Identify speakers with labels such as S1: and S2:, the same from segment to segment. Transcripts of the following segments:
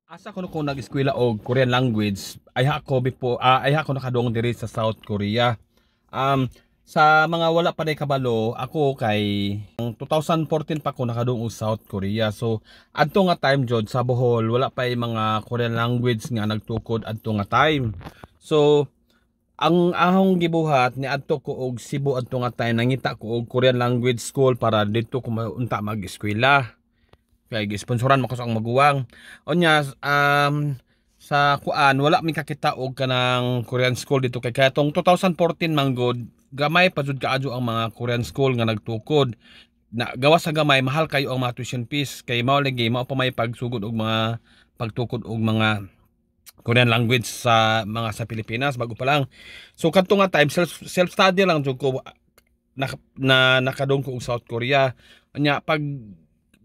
S1: Asa ko kung nag-eskwela og Korean language, ay ako nakadong diri sa South Korea. Sa mga wala pa day kabalo, ako kay 2014 pa ko nakadong og South Korea. So adto nga time jud sa Bohol wala pa mga Korean language nga nagtukod adto nga time. So ang ahong gibuhat ni adto ko og Cebu adto nga time, nangita ko og Korean language school para dito ko maunta mag-eskwela. Kay gisponsoran mo ko sa akong maguwang. Onya sa kuan wala mi kakita og kanang Korean school dito kay katong 2014 manggod gamay pa jud kaadyo ang mga Korean school nga nagtukod. Na gawas sa gamay mahal kayo ang mga tuition fees kay mao lagi mao pa may pagsugod og mga pagtukod og mga Korean language sa mga sa Pilipinas bago pa lang. So kadto nga time self study lang jud ko nakadong ko og South Korea. Nya pag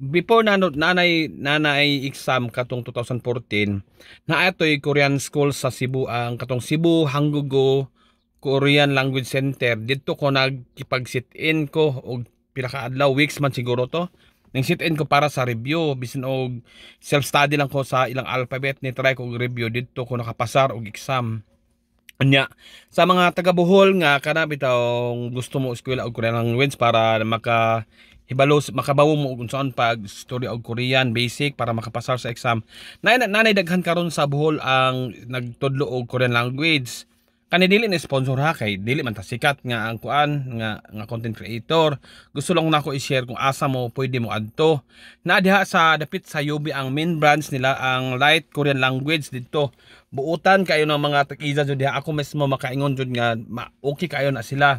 S1: before nanay exam katong 2014 na atoy Korean school sa Cebu, ang katong Cebu Hanggugo Korean Language Center. Dito ko nagkipag sit in ko og pila ka adlaw, weeks man siguro to. Nang sit in ko para sa review bisan og self study lang ko sa ilang alphabet ni try ko og review. Dito ko nakapasar og exam. Anya sa mga taga Bohol nga kana bitaw gusto mo eskwela og Korean language para makabawo mo kung saan pag story og Korean basic para makapasar sa exam. Nanay daghan karon sa Bohol ang nagtudlo og Korean language. Kani dili ni sponsor ha kay dili man ta sikat nga ang kuan nga content creator. Gusto lang nako i-share kung asa mo pwede mo adto. Na diha sa dapit sa UB ang main branch nila ang Light Korean Language dito. Buutan kayo ng mga tag-iza jud diha. Ako mismo makaingon jud nga okay kayo na sila.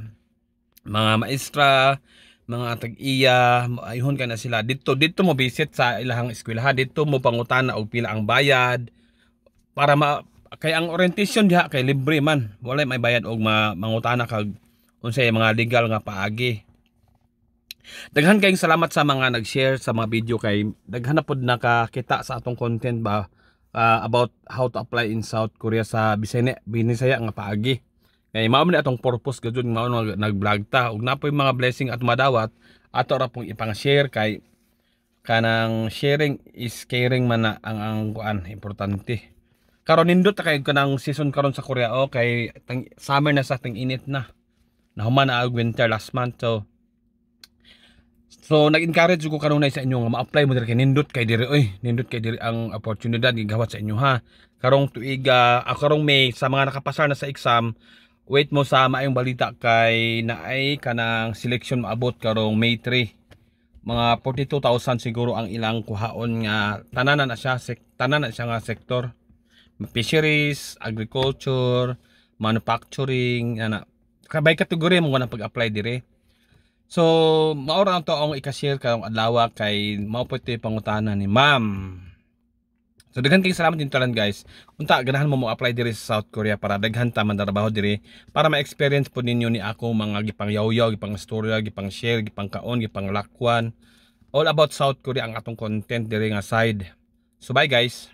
S1: Mga maestra, mga tag-iya, ayhon ka na sila. Dito mo visit sa ilahang eskwelahan. Dito mo pangutana og pila ang bayad para kay ang orientation diha kay libre man. Wala may bayad og mangutana kag unsay mga legal nga paagi. Daghan kayong salamat sa mga nag-share sa mga video kay daghan na pod nakakita sa atong content ba about how to apply in South Korea sa Binisaya nga paagi. Kay mao man atong purpose gud mao nag-vlog ta ug napoy mga blessing at madawat ato ra pong ipang-share kay kanang sharing is caring man na ang kuan importante. Karon nindot ta kay kanang season karon sa Korea kay summer na sa ting init na. Nahuman na ang winter last month so nag-encourage ko kanunay sa inyo nga ma-apply mo diri kay nindot kay diri ang oportunidad gigawat sa inyo ha. Karong tuiga karong May sa mga nakapasar na sa exam, wait mo sa maayong balita kay naay kanang selection maabot karong May 3. Mga 42,000 siguro ang ilang kuhaon nga tanan na siya nga sektor. Fisheries, agriculture, manufacturing, kabay kategorya mo nga pag-apply dire. So, maura ang to ang i-share karong adlaw kay mao pwede pangutana ni ma'am. So daghan kayong salamat din talan guys. Unta ganahan mo apply dire sa South Korea para daghan ta man trabaho dire para ma-experience po ninyo ni ako mga gipang yaw-yaw, gipang istorya, gipang share, gipang kaon, gipang lakwan. All about South Korea ang atong content dire nga side. So bye guys.